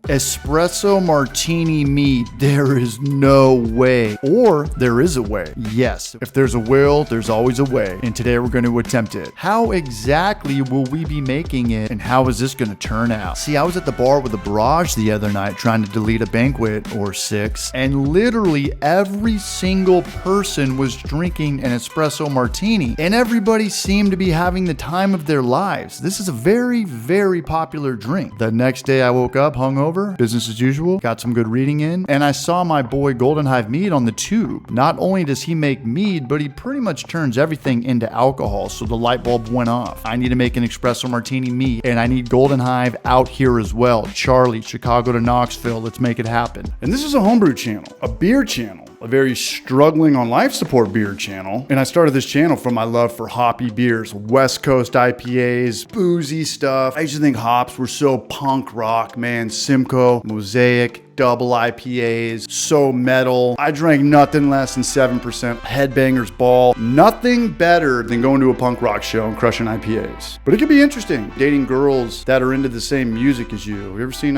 Espresso Martini mead. There is no way. Or there is a way. Yes, if there's a will, there's always a way. And today we're going to attempt it. How exactly will we be making it, and how is this going to turn out? See, I was at the bar with a barrage the other night trying to delete a banquet or 6, and literally every single person was drinking an espresso martini, and everybody seemed to be having the time of their lives. This is a very, very popular drink. The next day I woke up hungover, business as usual, got some good reading in, and I saw my boy Golden Hive Mead on the tube. Not only does he make mead, but he pretty much turns everything into alcohol, so the light bulb went off. I need to make an espresso martini mead, and I need Golden Hive out here as well. Charlie, Chicago to Knoxville, let's make it happen. And this is a homebrew channel, a beer channel, a very struggling on life support beer channel. And I started this channel from my love for hoppy beers, West Coast IPAs, boozy stuff. I used to think hops were so punk rock, man. Simcoe, Mosaic, double IPAs, so metal. I drank nothing less than 7%. Headbangers Ball. Nothing better than going to a punk rock show and crushing IPAs. But it could be interesting dating girls that are into the same music as you. Have you ever seen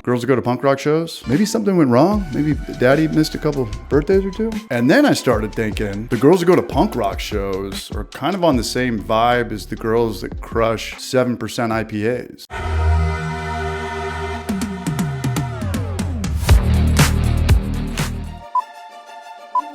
girls that go to punk rock shows? Maybe something went wrong. Maybe daddy missed a couple birthdays or 2. And then I started thinking the girls that go to punk rock shows are kind of on the same vibe as the girls that crush 7% IPAs.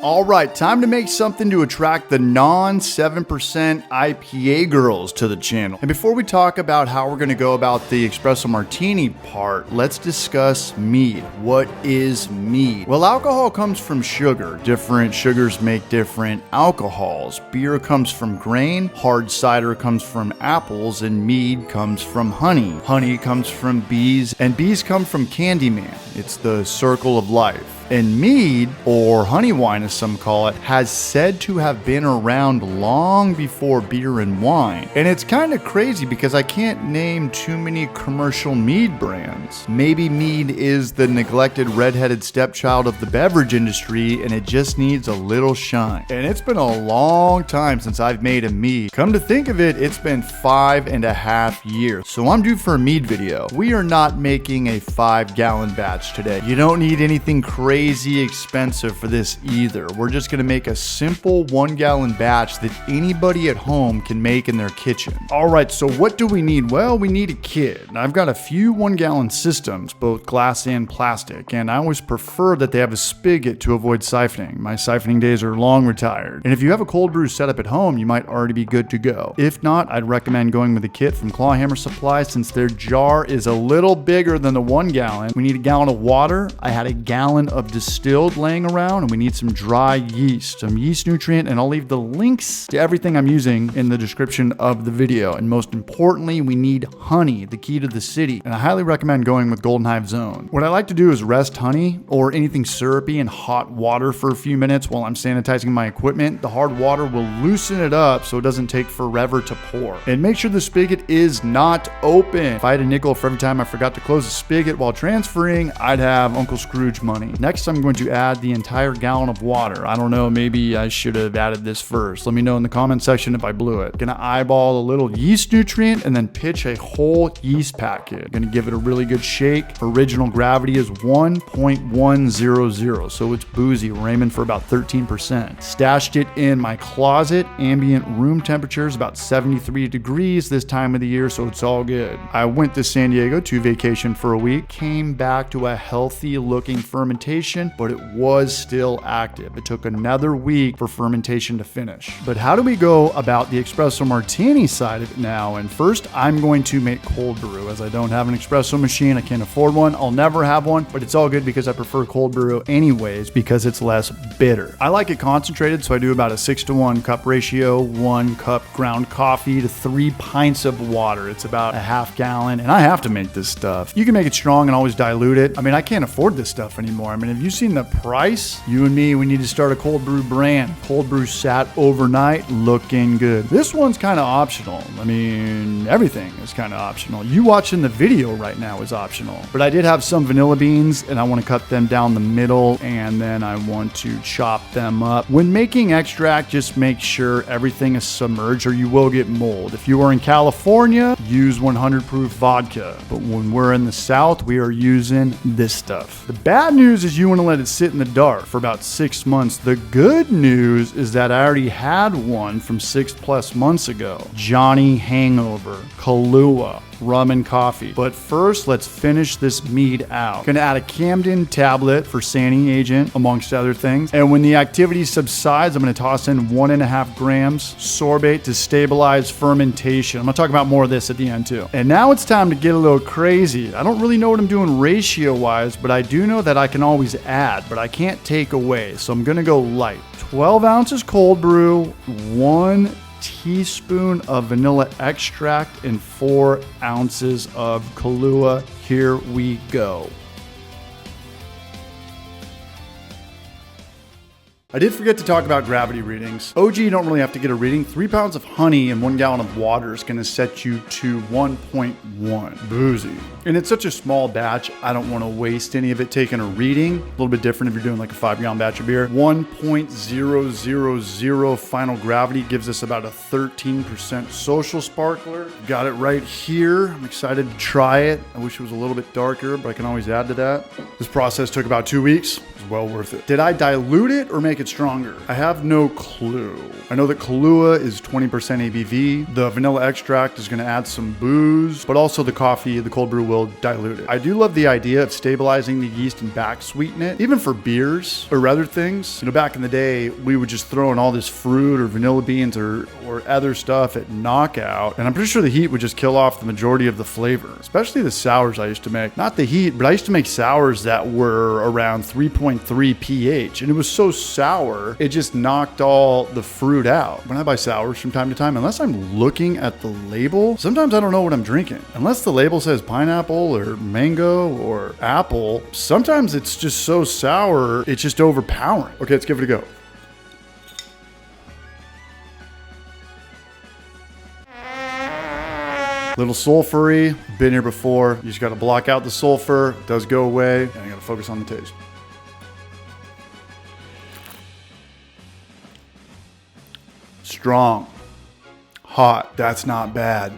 All right, time to make something to attract the non-7% IPA girls to the channel. And before we talk about how we're going to go about the espresso martini part, let's discuss mead. What is mead? Well, alcohol comes from sugar. Different sugars make different alcohols. Beer comes from grain, hard cider comes from apples, and mead comes from honey. Honey comes from bees, and bees come from Candyman. It's the circle of life. And mead, or honey wine as some call it, has said to have been around long before beer and wine. And it's kind of crazy because I can't name too many commercial mead brands. Maybe mead is the neglected redheaded stepchild of the beverage industry and it just needs a little shine. And it's been a long time since I've made a mead. Come to think of it, it's been 5.5 years. So I'm due for a mead video. We are not making a 5-gallon batch today. You don't need anything crazy expensive for this either. We're just going to make a simple 1-gallon batch that anybody at home can make in their kitchen. All right, so what do we need? Well, we need a kit. I've got a few 1-gallon systems, both glass and plastic, and I always prefer that they have a spigot to avoid siphoning. My siphoning days are long retired. And if you have a cold brew setup at home, you might already be good to go. If not, I'd recommend going with a kit from Clawhammer Supply since their jar is a little bigger than the 1 gallon. We need a gallon of water. I had a gallon of distilled laying around, and we need some dry yeast, some yeast nutrient, and I'll leave the links to everything I'm using in the description of the video. And most importantly, we need honey, the key to the city, and I highly recommend going with Golden Hive Zone. What I like to do is rest honey or anything syrupy in hot water for a few minutes while I'm sanitizing my equipment. The hard water will loosen it up so it doesn't take forever to pour. And make sure the spigot is not open. If I had a nickel for every time I forgot to close the spigot while transferring, I'd have Uncle Scrooge money. Next, I'm going to add the entire gallon of water. I don't know, maybe I should have added this first. Let me know in the comment section if I blew it. Gonna eyeball a little yeast nutrient and then pitch a whole yeast packet. Gonna give it a really good shake. Original gravity is 1.100, so it's boozy. We're aiming for about 13%. Stashed it in my closet. Ambient room temperature is about 73 degrees this time of the year, so it's all good. I went to San Diego to vacation for a week, came back to a healthy looking fermentation, but it was still active. It took another week for fermentation to finish. But how do we go about the espresso martini side of it now? And first, I'm going to make cold brew as I don't have an espresso machine. I can't afford one. I'll never have one, but it's all good because I prefer cold brew anyways because it's less bitter. I like it concentrated, so I do about a 6-to-1 cup ratio, 1 cup ground coffee to 3 pints of water. It's about a half gallon, and I have to make this stuff. You can make it strong and always dilute it. I mean, I can't afford this stuff anymore. I mean, And have you seen the price? You and me, we need to start a cold brew brand. Cold brew sat overnight, looking good. This one's kind of optional. I mean, everything is kind of optional. You watching the video right now is optional. But I did have some vanilla beans, and I want to cut them down the middle, and then I want to chop them up. When making extract, just make sure everything is submerged or you will get mold. If you are in California, use 100 proof vodka. But when we're in the South, we are using this stuff. The bad news is you want to let it sit in the dark for about 6 months. The good news is that I already had one from 6+ months ago. Johnny Hangover, Kahlua, rum and coffee. But first, let's finish this mead out. Gonna add a Camden tablet for sanding agent, amongst other things. And when the activity subsides, I'm gonna toss in 1.5 grams sorbate to stabilize fermentation. I'm gonna talk about more of this at the end too. And now it's time to get a little crazy. I don't really know what I'm doing ratio-wise, but I do know that I can always add, but I can't take away. So I'm gonna go light. 12 ounces cold brew, 1 teaspoon of vanilla extract, and 4 ounces of Kahlua. Here we go. I did forget to talk about gravity readings. OG, you don't really have to get a reading. 3 pounds of honey and 1 gallon of water is gonna set you to 1.1. Boozy. And it's such a small batch, I don't wanna waste any of it taking a reading. A little bit different if you're doing like a 5-gallon batch of beer. 1.000 final gravity gives us about a 13% social sparkler. Got it right here. I'm excited to try it. I wish it was a little bit darker, but I can always add to that. This process took about 2 weeks. It was well worth it. Did I dilute it or make it stronger? I have no clue. I know that Kahlua is 20% ABV. The vanilla extract is gonna add some booze, but also the coffee, the cold brew will dilute it. I do love the idea of stabilizing the yeast and back sweeten it, even for beers or other things. You know, back in the day, we would just throw in all this fruit or vanilla beans or other stuff at knockout, and I'm pretty sure the heat would just kill off the majority of the flavor, especially the sours I used to make. Not the heat, but I used to make sours that were around 3.3 pH, and it was so sour, it just knocked all the fruit out. When I buy sours from time to time, unless I'm looking at the label, sometimes I don't know what I'm drinking. Unless the label says pineapple or mango or apple, sometimes it's just so sour, it's just overpowering. Okay, let's give it a go. Little sulfury, been here before. You just gotta block out the sulfur, it does go away, and I gotta focus on the taste. Strong, hot, that's not bad.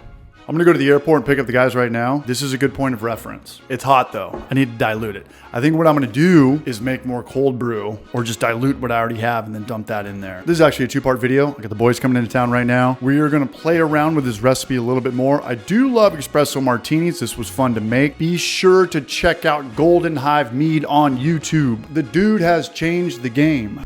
I'm gonna go to the airport and pick up the guys right now. This is a good point of reference. It's hot though, I need to dilute it. I think what I'm gonna do is make more cold brew or just dilute what I already have and then dump that in there. This is actually a 2-part video. I got the boys coming into town right now. We are gonna play around with this recipe a little bit more. I do love espresso martinis. This was fun to make. Be sure to check out Golden Hive Mead on YouTube. The dude has changed the game.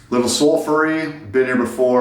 Little sulfury, been here before.